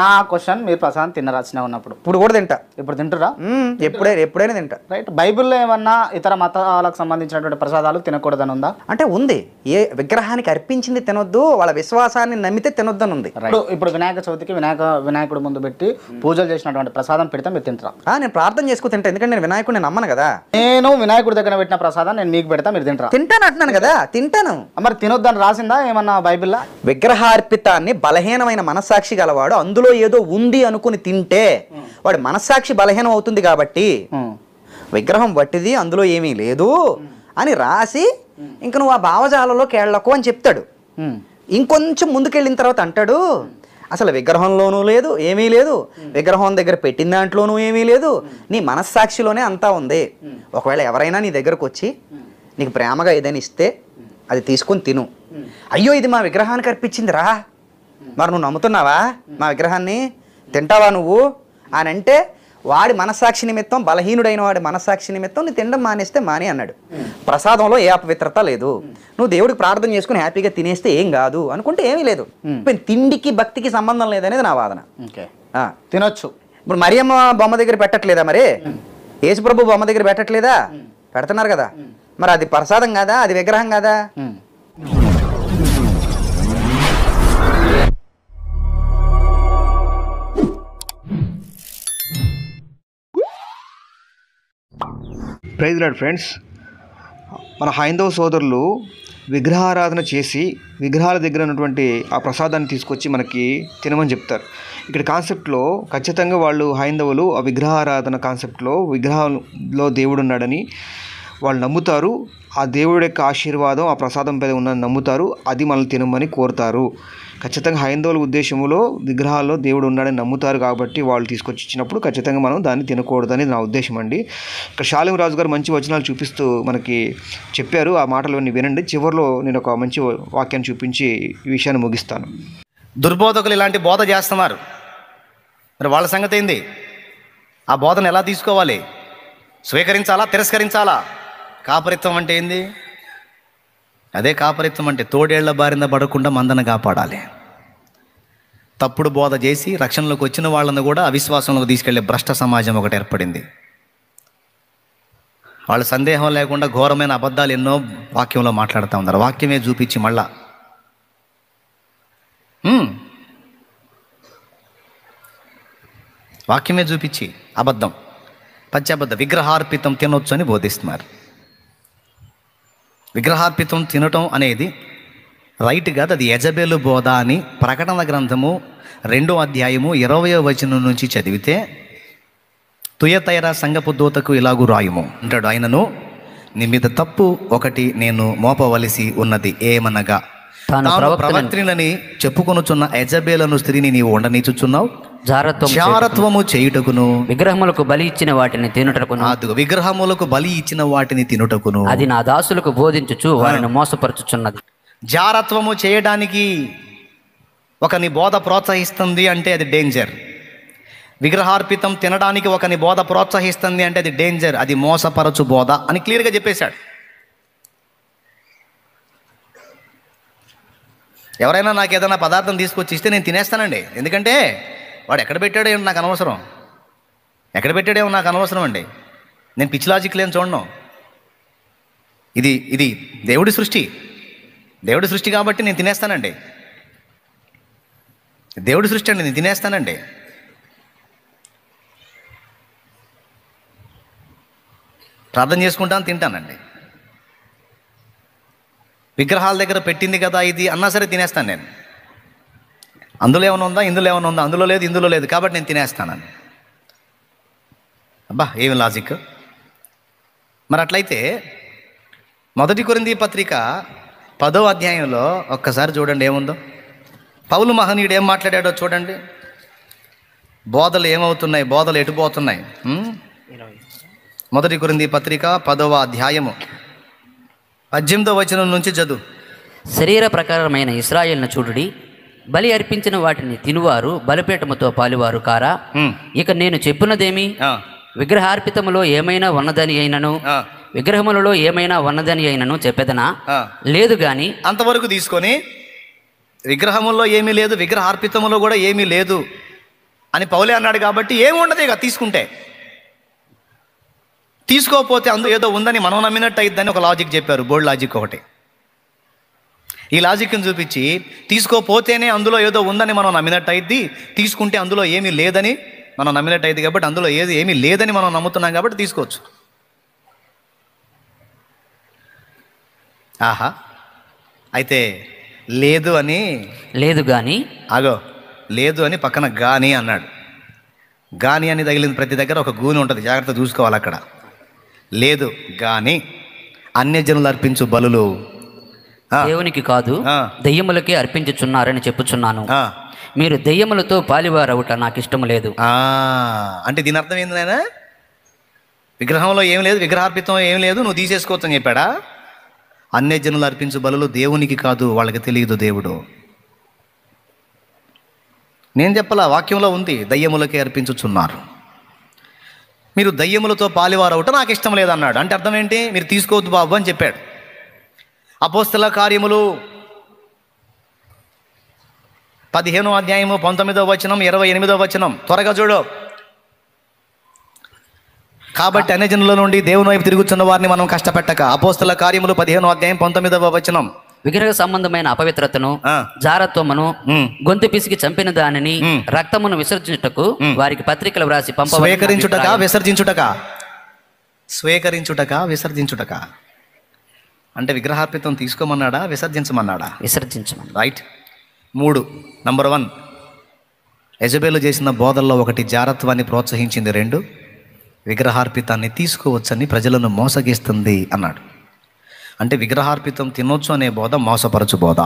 నా క్వశ్చన్, మీరు ప్రసాదం తినరాల్సిన ఉన్నప్పుడు ఇప్పుడు కూడా తింటా. ఇప్పుడు తింటురా? ఎప్పుడైనా తింటా. రైట్. బైబిల్లో ఏమన్నా ఇతర మతాలకు సంబంధించినటువంటి ప్రసాదాలు తినకూడదని ఉందా? అంటే ఉంది. ఏ విగ్రహానికి అర్పించింది తినొద్దు, వాళ్ళ విశ్వాసాన్ని నమ్మితే తినొద్దని ఉంది. ఇప్పుడు వినాయక చవితికి వినాయకుడు ముందు పెట్టి పూజలు చేసినటువంటి ప్రసాదం పెడితే మీరు తింటారా? నేను ప్రార్థన చేసుకుని తింటా, ఎందుకంటే నేను వినాయకుడిని నమ్మను కదా. నేను వినాయకుడి దగ్గర పెట్టిన ప్రసాదం నేను మీకు పెడతా, మీరు తింటారా? తింటాను అంటున్నాను కదా, తింటాను. మరి తినొద్దని రాసిందా ఏమన్నా బైబిల్లో? విగ్రహార్పితాన్ని బలహీనమైన మనస్సాక్షి గలవాడు అందులో ఏదో ఉంది అనుకుని తింటే వాడి మనస్సాక్షి బలహీనం అవుతుంది. కాబట్టి విగ్రహం వట్టిది, అందులో ఏమీ లేదు అని రాసి ఇంక నువ్వు ఆ భావజాలలో కేళ్లకు అని చెప్తాడు. ఇంకొంచెం ముందుకెళ్ళిన తర్వాత అంటాడు, అసలు విగ్రహంలోనూ లేదు, ఏమీ లేదు, విగ్రహం దగ్గర పెట్టిన దాంట్లోనూ ఏమీ లేదు, నీ మనస్సాక్షిలోనే అంతా ఉంది. ఒకవేళ ఎవరైనా నీ దగ్గరకు వచ్చి నీకు ప్రేమగా ఏదైనా ఇస్తే అది తీసుకొని తిను. అయ్యో ఇది మా విగ్రహానికి అర్పించింది రా, మరి నువ్వు నమ్ముతున్నావా మా విగ్రహాన్ని, తింటావా నువ్వు అని అంటే వాడి మనస్సాక్షి నిమిత్తం, బలహీనుడైన వాడి మనస్సాక్షి నిమిత్తం నీ తినడం మానేస్తే మాని అన్నాడు. ప్రసాదంలో ఏ అపవిత్రత లేదు, నువ్వు దేవుడికి ప్రార్థన చేసుకుని హ్యాపీగా తినేస్తే ఏం కాదు అనుకుంటే ఏమీ లేదు. తిండికి భక్తికి సంబంధం లేదనేది నా వాదన. తినొచ్చు. ఇప్పుడు మరియమ్మ బొమ్మ దగ్గర పెట్టట్లేదా, మరి యేసుప్రభు బొమ్మ దగ్గర పెట్టట్లేదా? పెడుతున్నారు కదా, మరి అది ప్రసాదం కాదా, అది విగ్రహం కాదా? ప్రైజ్ లార్డ్ ఫ్రెండ్స్, మన హైందవ సోదరులు విగ్రహారాధన చేసి విగ్రహాల దగ్గర ఉన్నటువంటి ఆ ప్రసాదాన్ని తీసుకొచ్చి మనకి తినమని చెప్తారు. ఇక్కడ కాన్సెప్ట్లో ఖచ్చితంగా వాళ్ళు హైందవులు ఆ విగ్రహారాధన కాన్సెప్ట్లో విగ్రహంలో దేవుడు ఉన్నాడని వాళ్ళు నమ్ముతారు. ఆ దేవుడి యొక్క ఆశీర్వాదం ఆ ప్రసాదం పైన ఉన్నదని నమ్ముతారు. అది మనల్ని తినమని కోరుతారు. ఖచ్చితంగా హైందవుల ఉద్దేశంలో విగ్రహాల్లో దేవుడు ఉన్నాడని నమ్ముతారు కాబట్టి వాళ్ళు తీసుకొచ్చి ఇచ్చినప్పుడు ఖచ్చితంగా మనం దాన్ని తినకూడదని నా ఉద్దేశం అండి. ఇక్కడ షాలిం రాజు గారు మంచి వచనాలు చూపిస్తూ మనకి చెప్పారు. ఆ మాటలు వినండి. చివరిలో నేను ఒక మంచి వాక్యాన్ని చూపించి ఈ విషయాన్ని ముగిస్తాను. దుర్బోధకులు ఇలాంటి బోధ చేస్తున్నారు, మరి వాళ్ళ సంగతి ఏంది? ఆ బోధన ఎలా తీసుకోవాలి? స్వీకరించాలా, తిరస్కరించాలా? కాపరిత్వం అంటే ఏంది? అదే కాపరిత్వం అంటే తోడేళ్ల బారిన పడకుండా మందను కాపాడాలి. తప్పుడు బోధ చేసి రక్షణలోకి వచ్చిన వాళ్ళను కూడా అవిశ్వాసంలోకి తీసుకెళ్లే భ్రష్ట సమాజం ఒకటి ఏర్పడింది. వాళ్ళు సందేహం లేకుండా ఘోరమైన అబద్ధాలు ఎన్నో వాక్యంలో మాట్లాడుతూ ఉన్నారు. వాక్యమే చూపించి మళ్ళా వాక్యమే చూపించి అబద్ధం, పచ్చబద్ధ విగ్రహార్పితం తినొచ్చు అని బోధిస్తున్నారు. విగ్రహార్పితం తినటం అనేది రైట్ కాదు, అది యజబేలు బోధ అని ప్రకటన గ్రంథము 2వ అధ్యాయము 20వ వచనం నుంచి చదివితే, తుయతైర సంగపు దూతకు ఇలాగూ రాయుము అంటాడు. ఆయనను, నీ మీద తప్పు ఒకటి నేను మోపవలసి ఉన్నది, ఏమనగా తాను ప్రవక్త్రినని చెప్పుకొనుచున్న యజబేలను స్త్రీని నీవు ఉండనీచుచున్నావు, జారత్వము చేయుటకును విగ్రహములకు బలి ఇచ్చిన వాటిని తినుటకును, విగ్రహములకు బలి ఇచ్చిన వాటిని తినుటకును అది నా దాసులకు బోధించుచు వారిని మోసపరచుచున్నది. జారత్వము చేయడానికి ఒకని బోధ ప్రోత్సహిస్తుంది అంటే అది డేంజర్. విగ్రహార్పితం తినడానికి ఒకని బోధ ప్రోత్సహిస్తుంది అంటే అది డేంజర్, అది మోసపరచు బోధ అని క్లియర్గా చెప్పేశాడు. ఎవరైనా నాకు ఏదైనా పదార్థం తీసుకొచ్చి ఇస్తే నేను తినేస్తానండి. ఎందుకంటే వాడు ఎక్కడ పెట్టాడేమో నాకు అనవసరం, ఎక్కడ పెట్టాడేమో నాకు అనవసరం అండి. నేను పిచ్చి లాజిక్ లేని చూడను. ఇది దేవుడి సృష్టి, దేవుడి సృష్టి కాబట్టి నేను తినేస్తానండి. దేవుడి సృష్టి అండి, నేను తినేస్తానండి. ప్రార్థన చేసుకుంటాను, తింటానండి. విగ్రహాల దగ్గర పెట్టింది కదా ఇది అన్నా సరే తినేస్తాను నేను. అందులో ఏమైనా ఉందా, ఇందులో ఏమైనా ఉందా, అందులో లేదు, ఇందులో లేదు, కాబట్టి నేను తినేస్తానని. అబ్బా ఏమి లాజిక్. మరి అట్లయితే 1 కొరింథీ పత్రిక 10వ అధ్యాయంలో ఒక్కసారి చూడండి ఏముందో. పౌలు మహనీయుడు ఏం మాట్లాడాడో చూడండి. బోధలు ఏమవుతున్నాయి, బోధలు ఎటుపోతున్నాయి. 1 కొరింథీ పత్రిక 10వ అధ్యాయము 18వ వచనం నుంచి చదువు. శరీర ప్రకారమైన ఇశ్రాయేలును చూడుడి, బలి అర్పించిన వాటిని తినువారు బలిపీఠముతో పాలువారు కారా? ఇక నేను చెప్పినదేమి? విగ్రహార్పితములో ఏమైనా ఉన్నదని అయినను విగ్రహములలో ఏమైనా ఉన్నదని అయినను చెప్పేదనా? లేదు గాని. అంతవరకు తీసుకొని విగ్రహముల్లో ఏమీ లేదు, విగ్రహార్పితములో కూడా ఏమీ లేదు అని పౌలే అన్నాడు కాబట్టి ఏమి ఉండదు ఇక తీసుకుంటే. తీసుకోకపోతే అందులో ఏదో ఉందని మనం నమ్మినట్టు అయిద్దని ఒక లాజిక్ చెప్పారు, బోల్డ్ లాజిక్ ఒకటి. ఈ లాజిక్ని చూపించి తీసుకోపోతేనే అందులో ఏదో ఉందని మనం నమ్మినట్టు అయింది, తీసుకుంటే అందులో ఏమీ లేదని మనం నమ్మినట్టు అయింది. కాబట్టి అందులో ఏమీ లేదని మనం నమ్ముతున్నాం కాబట్టి తీసుకోవచ్చు. ఆహా, అయితే లేదు అని లేదు కానీ ఆగో, లేదు అని పక్కన గాని అన్నాడు. గాని అని తగిలిన ప్రతి దగ్గర ఒక గూని ఉంటుంది, జాగ్రత్త చూసుకోవాలి అక్కడ. లేదు కానీ అన్యజనులు అర్పించు బలులు దేవునికి కాదు దెయ్యములకే అర్పించుచున్నారని చెప్పుచున్నాను. మీరు దెయ్యములతో పాలివారవుట నాకు ఇష్టం లేదు. అంటే దీని అర్థం ఏంది నాయనా? విగ్రహంలో ఏం లేదు, విగ్రహార్పితం ఏం లేదు, నువ్వు తీసేసుకోవచ్చు అని చెప్పాడా? అన్యజనులు అర్పించు బలులు దేవునికి కాదు, వాళ్ళకి తెలియదు దేవుడు. నేను చెప్పలా, వాక్యంలో ఉంది, దయ్యములకే అర్పించుచున్నారు. మీరు దయ్యములతో పాలివారవుట నాకు ఇష్టం లేదన్నాడు. అంటే అర్థం ఏంటి? మీరు తీసుకోవద్దు బాబు అని చెప్పాడు. అపోస్తల కార్యములు 15వ అధ్యాయము 19వ వచనం 28వ వచనం త్వరగా చూడు. కాబట్టి అన్యజనుల నుండి దేవుని వైపు తిరుగుతున్న వారిని మనం కష్టపెట్టక. అపోస్తల కార్యములు 15వ అధ్యాయం 19వ వచనం. విగ్రహ సంబంధమైన అపవిత్రతను, జారత్వమును, గొంతు పిసికి చంపిన దానిని, రక్తమును విసర్జించుటకు వారికి పత్రికలు వ్రాసి స్వీకరించుటక విసర్జించుటక, స్వీకరించుటక విసర్జించుటక అంటే విగ్రహార్పితం తీసుకోమన్నాడా, విసర్జించమన్నాడా? విసర్జించమని. రైట్. 3 నంబర్ 1 యెజబెలు చేసిన బోధల్లో ఒకటి జారత్వాన్ని ప్రోత్సహించింది. 2 విగ్రహార్పితాన్ని తీసుకోవచ్చని ప్రజలను మోసగిస్తుంది అన్నాడు. అంటే విగ్రహార్పితం తినొచ్చు అనే బోధ మోసపరచు బోధ.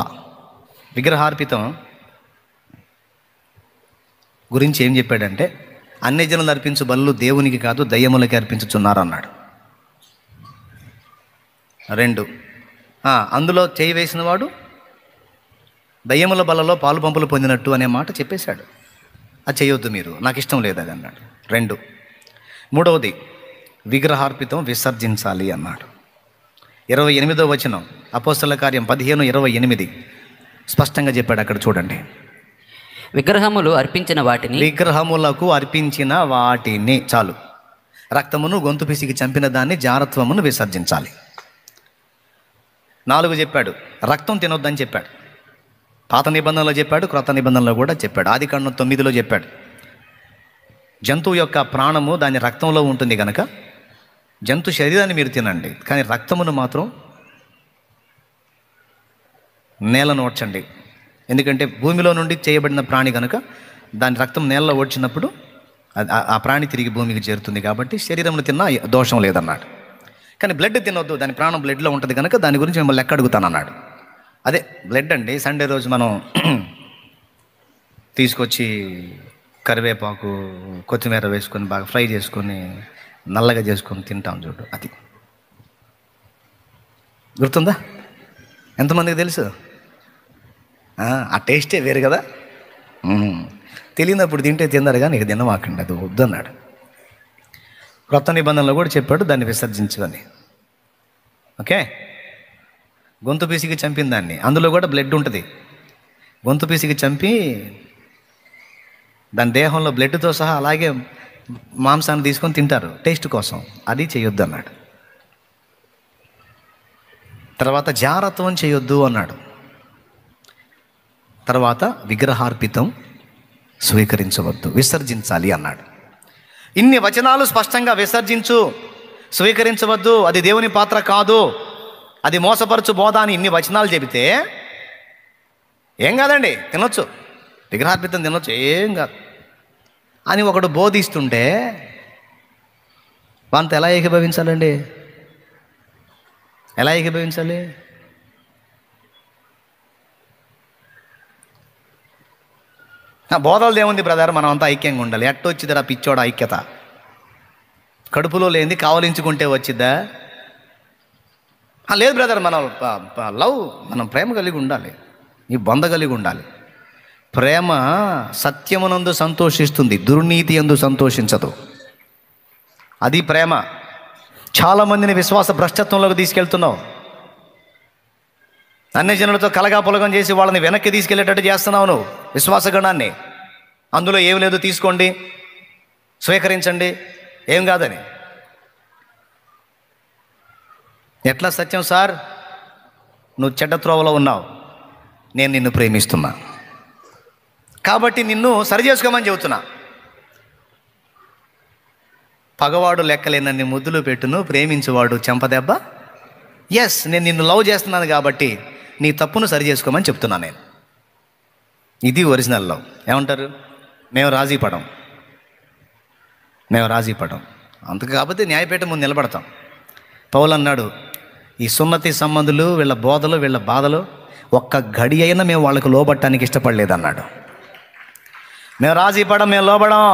విగ్రహార్పితం గురించి ఏం చెప్పాడంటే అన్యజనులు అర్పించు బలులు దేవునికి కాదు దయ్యములకి అర్పించుచున్నారు అన్నాడు. 2 అందులో చేయి వేసిన వాడు దయ్యముల బలలో పాలు పంపులు పొందినట్టు అనే మాట చెప్పేశాడు. అది చేయొద్దు మీరు, నాకు ఇష్టం లేదు అది అన్నాడు. 2 3వది విగ్రహార్పితం విసర్జించాలి అన్నాడు. 28వ వచనం అపోస్తల కార్యం 15:28 స్పష్టంగా చెప్పాడు. అక్కడ చూడండి. విగ్రహములు అర్పించిన వాటిని, విగ్రహములకు అర్పించిన వాటిని, చాలు, రక్తమును గొంతు పిసికి చంపిన దాన్ని, జారత్వమును విసర్జించాలి. 4 చెప్పాడు, రక్తం తినొద్దని చెప్పాడు. పాత నిబంధనలో చెప్పాడు, క్రొత్త నిబంధనలో కూడా చెప్పాడు. ఆదికాండం 9లో చెప్పాడు, జంతువు యొక్క ప్రాణము దాని రక్తంలో ఉంటుంది కనుక జంతు శరీరాన్ని మీరు తినండి, కానీ రక్తమును మాత్రం నేలను ఓడ్చండి. ఎందుకంటే భూమిలో నుండి చేయబడిన ప్రాణి కనుక దాని రక్తం నేలలో ఓడ్చినప్పుడు ఆ ప్రాణి తిరిగి భూమికి చేరుతుంది. కాబట్టి శరీరంలో తిన్నా దోషం లేదన్నాడు. కానీ బ్లడ్ తినొద్దు, దాని ప్రాణం బ్లడ్లో ఉంటుంది కనుక దాని గురించి మిమ్మల్ని లెక్క అడుగుతానన్నాడు. అదే బ్లడ్ అండి. సండే రోజు మనం తీసుకొచ్చి కరివేపాకు కొత్తిమీర వేసుకొని బాగా ఫ్రై చేసుకొని నల్లగా చేసుకొని తింటాం చూడు, అది గుర్తుందా? ఎంతమందికి తెలుసు? ఆ టేస్టే వేరు కదా. తెలియనప్పుడు తింటే తిన్నారు కానీ ఇక తినమాకండి, అది వద్దన్నాడు. క్రొత్త నిబంధనలో కూడా చెప్పాడు దాన్ని విసర్జించు అని. ఓకే. గొంతు పీసికి చంపిన దాన్ని, అందులో కూడా బ్లడ్ ఉంటుంది. గొంతు పీసికి చంపి దాని దేహంలో బ్లడ్తో సహా అలాగే మాంసాన్ని తీసుకొని తింటారు టేస్ట్ కోసం, అది చేయొద్దు అన్నాడు. తర్వాత జారత్వం చేయొద్దు అన్నాడు. తర్వాత విగ్రహార్పితం స్వీకరించవద్దు, విసర్జించాలి అన్నాడు. ఇన్ని వచనాలు స్పష్టంగా విసర్జించు, స్వీకరించవద్దు, అది దేవుని పాత్ర కాదు, అది మోసపరచు బోధ అని ఇన్ని వచనాలు చెబితే ఏం కాదండి, తినొచ్చు, విగ్రహార్పితం తినొచ్చు, ఏం కాదు అని ఒకడు బోధిస్తుంటే వాళ్ళతో ఎలా ఏకీభవించాలండి? ఎలా ఏకీభవించాలి? బోధలు ఏముంది బ్రదర్, మనం అంతా ఐక్యంగా ఉండాలి. ఎట్టొచ్చిద్దరా పిచ్చోడ ఐక్యత? కడుపులో లేనిది కావలించుకుంటే వచ్చిద్దా? లేదు బ్రదర్, మనం లవ్, మనం ప్రేమ కలిగి ఉండాలి, ఈ బొంద కలిగి ఉండాలి. ప్రేమ సత్యమునందు సంతోషిస్తుంది, దుర్నీతి యందు సంతోషించదు. అది ప్రేమ. చాలామందిని విశ్వాస భ్రష్టత్వంలోకి తీసుకెళ్తున్నావు. అన్యజనులతో కలగా పొలగం చేసి వాళ్ళని వెనక్కి తీసుకెళ్లేటట్టు చేస్తున్నావు నువ్వు విశ్వాసగణాన్ని. అందులో ఏం లేదు తీసుకోండి, స్వీకరించండి, ఏం కాదని. ఎట్లా సత్యం సార్? నువ్వు చెడ్డ త్రోవలో ఉన్నావు, నేను నిన్ను ప్రేమిస్తున్నా కాబట్టి నిన్ను సరి చేసుకోమని చెబుతున్నా. పగవాడు లెక్కలేనన్ని ముద్దులు పెట్టును, ప్రేమించువాడు చెంపదెబ్బ. ఎస్, నేను నిన్ను లవ్ చేస్తున్నాను కాబట్టి నీ తప్పును సరి చేసుకోమని చెప్తున్నాను నేను. ఇది ఒరిజినల్ లవ్. ఏమంటారు? మేము రాజీ పడం. అంతకు కాకపోతే న్యాయపీఠం ముందు నిలబడతాం. పౌలు అన్నాడు, ఈ సున్నతి సంబంధులు, వీళ్ళ బోధలు, వీళ్ళ బాధలు ఒక్క గడి అయినా మేము వాళ్ళకు లోబట్టడానికి ఇష్టపడలేదన్నాడు. మేము రాజీ పడం, మేము లోబడం.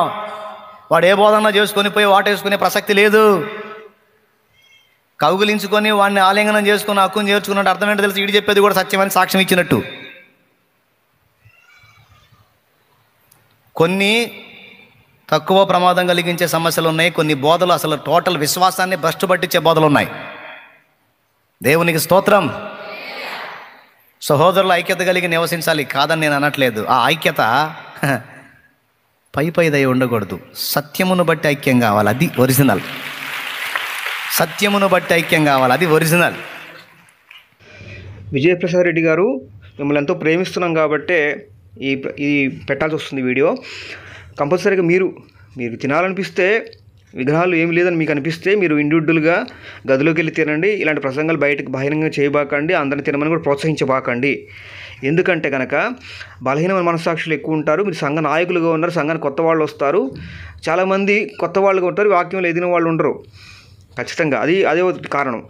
వాడు ఏ బోధన చేసుకొని పోయి వాటేసుకునే ప్రసక్తి లేదు. కౌగులించుకొని వాడిని ఆలింగనం చేసుకుని హక్కును చేర్చుకున్నట్టు అర్థం ఏంటో తెలిసి ఇడి చెప్పేది కూడా సత్యమని సాక్ష్యం ఇచ్చినట్టు. కొన్ని తక్కువ ప్రమాదం కలిగించే సమస్యలు ఉన్నాయి, కొన్ని బోధలు అసలు టోటల్ విశ్వాసాన్ని భ్రష్టు పట్టించే బోధలు ఉన్నాయి. దేవునికి స్తోత్రం. సహోదరుల ఐక్యత కలిగి నివసించాలి, కాదని నేను అనట్లేదు. ఆ ఐక్యత పైదై ఉండకూడదు. సత్యమును బట్టి ఐక్యం కావాలి, అది ఒరిజినల్. సత్యమును బట్టి ఐక్యం కావాలి, అది ఒరిజినల్. విజయప్రసాద్ రెడ్డి గారు, మిమ్మల్ని ఎంతో ప్రేమిస్తున్నాం కాబట్టే ఈ పెట్టాల్సి వస్తుంది వీడియో. కంపల్సరీగా మీరు తినాలనిపిస్తే, విగ్రహాలు ఏమి లేదని మీకు అనిపిస్తే మీరు ఇండివిజువల్గా గదిలోకి వెళ్ళి తినండి. ఇలాంటి ప్రసంగాలు బయటకు బహిరంగంగా చేయబాకండి, అందరిని తినమని కూడా ప్రోత్సహించబాకండి. ఎందుకంటే కనుక బలహీనమైన మనస్సాక్షులు ఎక్కువ ఉంటారు. మీరు సంఘ నాయకులుగా ఉన్నారు, సంఘానికి కొత్త వాళ్ళు వస్తారు, చాలామంది కొత్త వాళ్ళుగా ఉంటారు, వాక్యంలో ఎదిగిన వాళ్ళు ఉండరు. ఖచ్చితంగా అదే ఒక కారణం.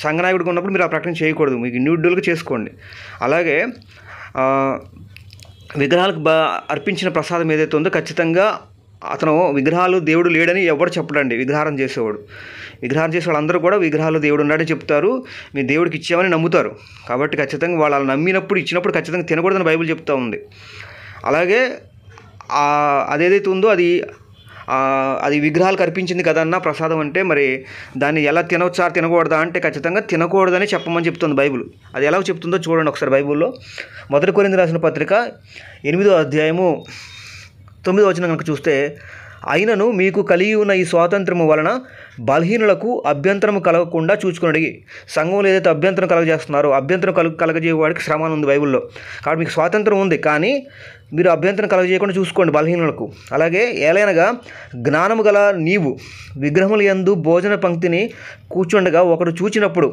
సంఘ నాయకుడిగా ఉన్నప్పుడు మీరు ఆ ప్రకటన చేయకూడదు, మీకు ఇండివిజువల్గా చేసుకోండి. అలాగే విగ్రహాలకు అర్పించిన ప్రసాదం ఏదైతే ఉందో ఖచ్చితంగా అతను విగ్రహాలు దేవుడు లేడని ఎవరు చెప్పడండి. విగ్రహారం చేసేవాడు అందరూ కూడా విగ్రహాలు దేవుడు ఉన్నాడని చెప్తారు, మీ దేవుడికి ఇచ్చామని నమ్ముతారు. కాబట్టి ఖచ్చితంగా వాళ్ళు నమ్మినప్పుడు ఇచ్చినప్పుడు ఖచ్చితంగా తినకూడదని బైబిల్ చెప్తూ ఉంది. అలాగే అదేదైతే ఉందో అది విగ్రహాలకు అర్పించింది కదన్నా ప్రసాదం అంటే, మరి దాన్ని ఎలా తినవచ్చా తినకూడదా అంటే ఖచ్చితంగా తినకూడదని చెప్పమని చెప్తుంది బైబిల్. అది ఎలా చెప్తుందో చూడండి ఒకసారి బైబిల్లో. 1 కొరింథీయులకు రాసిన పత్రిక 8వ అధ్యాయము 9వ వచనం కనుక చూస్తే, అయినను మీకు కలిగి ఉన్న ఈ స్వాతంత్రము వలన బలహీనులకు అభ్యంతరం కలగకుండా చూసుకుని, సంఘంలో ఏదైతే అభ్యంతరం కలగజేస్తున్నారో అభ్యంతరం కలగజేవాడికి శ్రమ ఉంది బైబిల్లో. కాబట్టి మీకు స్వాతంత్రం ఉంది, కానీ మీరు అభ్యంతరం కలగజేయకుండా చూసుకోండి బలహీనులకు. అలాగే ఏలైనగా జ్ఞానము గల నీవు విగ్రహముల యందు భోజన పంక్తిని కూర్చుండగా ఒకడు చూచినప్పుడు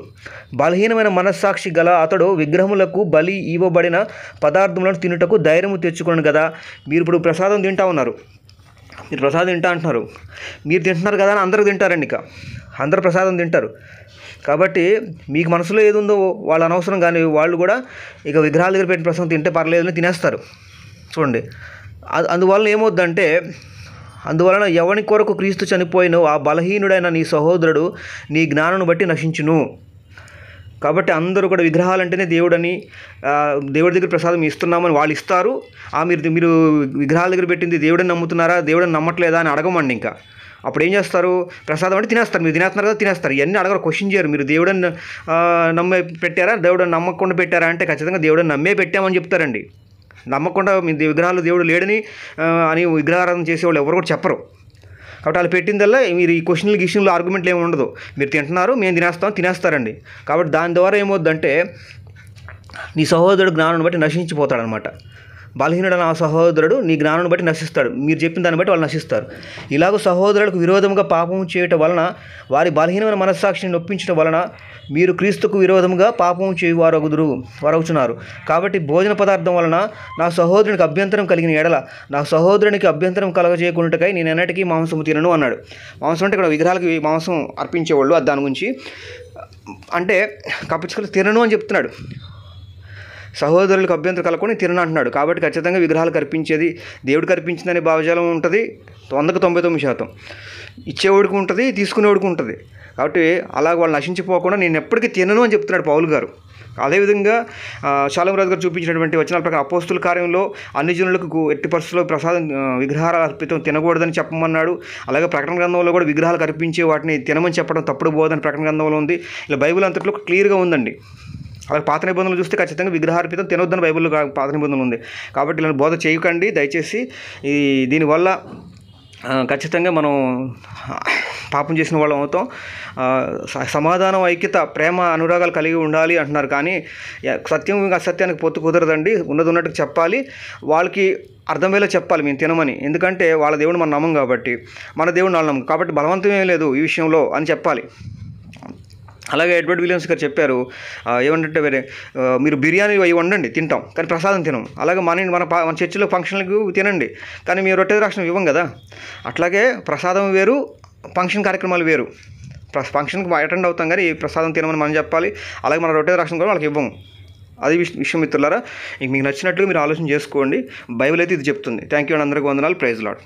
బలహీనమైన మనస్సాక్షి గల అతడు విగ్రహములకు బలి ఇవ్వబడిన పదార్థములను తినుటకు ధైర్యము తెచ్చుకోండి కదా. మీరు ఇప్పుడు ప్రసాదం తింటా ఉన్నారు, మీరు ప్రసాదం తింటా అంటున్నారు, మీరు తింటున్నారు కదా అని అందరూ తింటారండి. ఇక అందరూ ప్రసాదం తింటారు. కాబట్టి మీకు మనసులో ఏది ఉందో వాళ్ళు అనవసరం, కానీ వాళ్ళు కూడా ఇక విగ్రహాల దగ్గర పెట్టిన ప్రసాదం తింటే పర్లేదని తినేస్తారు. చూడండి, అందువలన ఏమవుద్దంటే, అందువలన ఎవని కొరకు క్రీస్తు చనిపోయినో ఆ బలహీనుడైన నీ సహోదరుడు నీ జ్ఞానం బట్టి నశించును. కాబట్టి అందరూ కూడా విగ్రహాలంటేనే దేవుడని, దేవుడి దగ్గర ప్రసాదం ఇస్తున్నామని వాళ్ళు ఇస్తారు. మీరు విగ్రహాల దగ్గర పెట్టింది దేవుడని నమ్ముతున్నారా, దేవుడని నమ్మట్లేదా అని అడగమండి. ఇంకా అప్పుడు ఏం చేస్తారు? ప్రసాదం అంటే తినేస్తారు. మీరు తినేస్తున్నారు కదా, తినేస్తారు. ఇవన్నీ అడగరు, క్వశ్చన్ చేయరు. మీరు దేవుడని నమ్మే పెట్టారా, దేవుడని నమ్మకుండా పెట్టారా అంటే ఖచ్చితంగా దేవుడని నమ్మే పెట్టామని చెప్తారండి. నమ్మకుండా మీ విగ్రహాలు దేవుడు లేడని అని విగ్రహారాధన చేసేవాళ్ళు ఎవరు కూడా చెప్పరు. కాబట్టి వాళ్ళు పెట్టిందల్లా మీరు ఈ గిషన్లు ఆర్గ్యుమెంట్లు ఏమి ఉండదు. మీరు తింటున్నారు, మేము తినేస్తారండి. కాబట్టి దాని ద్వారా ఏమవుద్దంటే నీ సహోదరుడు జ్ఞానాన్ని బట్టి నశించిపోతాడనమాట. బలహీనుడైన ఆ సహోదరుడు నీ జ్ఞానాన్ని బట్టి నశిస్తాడు. మీరు చెప్పిన దాన్ని బట్టి వాళ్ళు నశిస్తారు. ఇలాగ సహోదరులకు విరోధంగా పాపం చేయటం వలన, వారి బలహీనమైన మనస్సాక్షిని నొప్పించడం వలన మీరు క్రీస్తుకు విరోధంగా పాపం వారవుచున్నారు. కాబట్టి భోజన పదార్థం వలన నా సహోదరునికి అభ్యంతరం కలిగిన ఎడల నా సహోదరునికి అభ్యంతరం కలగజేయకుండాకై నేను ఎన్నటికీ మాంసము తినను అన్నాడు. మాంసం అంటే ఇక్కడ విగ్రహాలకి మాంసం అర్పించేవాళ్ళు. అది దాని గురించి అంటే కప్పించుకొని తినను అని చెప్తున్నాడు. సహోదరులకు అభ్యంతరం కలగకుండా తినను అంటున్నాడు. కాబట్టి ఖచ్చితంగా విగ్రహాలకు అర్పించేది దేవుడికి అర్పించిందనే భావజాలం ఉంటుంది 99%. ఇచ్చేవాడికి ఉంటుంది, తీసుకునేవాడికి ఉంటుంది. కాబట్టి అలాగ వాళ్ళు నశించిపోకుండా నేను ఎప్పటికీ తినను అని చెప్తున్నాడు పౌలు గారు. అదేవిధంగా శాలోమరాజు గారు చూపించినటువంటి వచనాల ప్రకారం అపోస్తుల కార్యంలో అన్ని జనులకు ఎట్టి పరిస్థితుల్లో ప్రసాదం విగ్రహాల అర్పితం తినకూడదని చెప్పమన్నాడు. అలాగే ప్రకటన గ్రంథంలో కూడా విగ్రహాలకు అర్పించే వాటిని తినమని చెప్పడం తప్పుడు బోధని ప్రకటన గ్రంథంలో ఉంది. ఇలా బైబిల్ అంతట్లో క్లియర్గా ఉందండి. అలాగే పాత నిబంధనలు చూస్తే ఖచ్చితంగా విగ్రహార్పితం తినొద్దని బైబిల్లో పాత నిబంధనలు ఉంది. కాబట్టి ఇలాంటి బోధ చేయకండి దయచేసి. దీనివల్ల ఖచ్చితంగా మనం పాపం చేసిన వాళ్ళం అవుతాం. సమాధానం, ఐక్యత, ప్రేమ, అనురాగాలు కలిగి ఉండాలి అంటున్నారు. కానీ సత్యం అసత్యానికి పొత్తు కుదరదండి. ఉన్నట్టు చెప్పాలి, వాళ్ళకి అర్థమయ్యేలా చెప్పాలి మేము తినమని. ఎందుకంటే వాళ్ళ దేవుడు మనం నమ్మం కాబట్టి, మన దేవుడు వాళ్ళు నమ్మం కాబట్టి బలవంతమే లేదు ఈ విషయంలో అని చెప్పాలి. అలాగే ఎడ్వర్డ్ విలియమ్స్ గారు చెప్పారు ఏమంటే మీరు బిర్యానీ అవి వండండి తింటాం, కానీ ప్రసాదం తినం. అలాగే మన చర్చిలో ఫంక్షన్లకు తినండి, కానీ మేము రొట్టె ద్రాక్షం ఇవ్వం కదా. అట్లాగే ప్రసాదం వేరు, ఫంక్షన్ కార్యక్రమాలు వేరు. ఫంక్షన్కి అటెండ్ అవుతాం కానీ ప్రసాదం తినమని మనం చెప్పాలి. అలాగే మన రొట్టె ద్రాక్షం కూడా వాళ్ళకి ఇవ్వము. అది విషయం మిత్రులారా. మీకు నచ్చినట్లు మీరు ఆలోచన చేసుకోండి. బైబిల్ అయితే ఇది చెప్తుంది. థ్యాంక్ యూ అండి. అందరికీ వందనాలు. Praise lord.